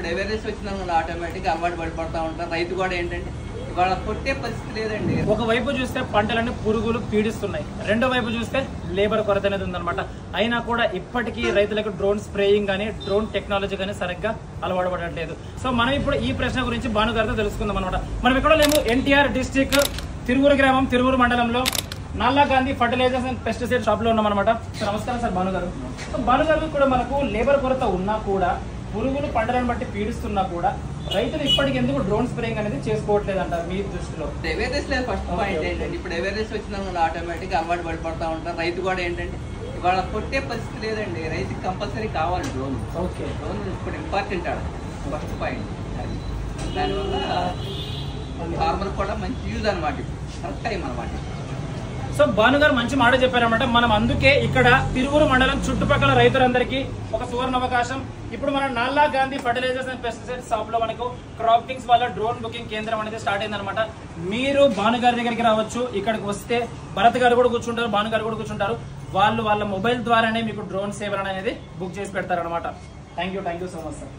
ఇప్పుడు అవేర్నెస్ వచ్చిన ఆటోమేటిక్ అలవాటు పడిపోతా ఉంటారు. రైతు కూడా ఏంటంటే ఇవాళ కొట్టే పరిస్థితి లేదండి. ఒకవైపు చూస్తే పంటలన్నీ పురుగులు పీడిస్తున్నాయి, రెండో వైపు చూస్తే లేబర్ కొరత అనేది ఉందన్నమాట. అయినా కూడా ఇప్పటికీ రైతులకు డ్రోన్ స్ప్రేయింగ్ కానీ డ్రోన్ టెక్నాలజీ కానీ సరిగ్గా అలవాటు పడట్లేదు. సో మనం ఇప్పుడు ఈ ప్రశ్న గురించి భానుగారితో తెలుసుకుందాం అనమాట. మనం ఇక్కడ లేము ఎన్టీఆర్ డిస్టిక్ తిరువురు గ్రామం తిరువురు మండలంలో Nalla Gandhi fertilizers and pesticide shop లో ఉన్నాం అనమాట. నమస్కారం సార్ భానుగారు. సో భానుగారు కూడా మనకు లేబర్ కొరత ఉన్నా కూడా పురుగులు పంటలను బట్టి పీడిస్తున్నా కూడా రైతులు ఇప్పటికి ఎందుకు డ్రోన్ స్ప్రేయింగ్ అనేది చేసుకోవట్లేదు అంటారు మీ దృష్టిలో? అవేర్నెస్ లేదు ఫస్ట్ పాయింట్ ఏంటంటే ఇప్పుడు అవేర్నెస్ వచ్చిన ఆటోమేటిక్ అలవాటు పడిపోతా ఉంటారు. రైతు కూడా ఏంటంటే ఇవాళ కొట్టే పరిస్థితి లేదండి. రైతుకి కంపల్సరీ కావాలి డ్రోన్. ఓకే, డ్రోన్ ఇప్పుడు ఇంపార్టెంట్ ఆడ ఫస్ట్ పాయింట్. దానివల్ల ఫార్మర్ కూడా మంచి యూజ్ అనమాట, కరెక్ట్ టైం అనమాట. సో భానుగారు మంచి మాట చెప్పారన్నమాట. మనం అందుకే ఇక్కడ తిరువురు మండలం చుట్టుపక్కల రైతులందరికీ ఒక సువర్ణ అవకాశం. ఇప్పుడు మన Nalla Gandhi fertilizers and pesticides shop లో మనకు క్రాప్ కింగ్స్ వాళ్ళ డ్రోన్ బుకింగ్ కేంద్రం అనేది స్టార్ట్ అయిందనమాట. మీరు భానుగారి దగ్గరికి రావచ్చు. ఇక్కడికి వస్తే భరత్ గారు కూడా కూర్చుంటారు, భానుగారు కూడా కూర్చుంటారు. వాళ్ళు వాళ్ళ మొబైల్ ద్వారానే మీకు డ్రోన్ సేవలు అనేది బుక్ చేసి పెడతారు అనమాట. Thank you so much sir.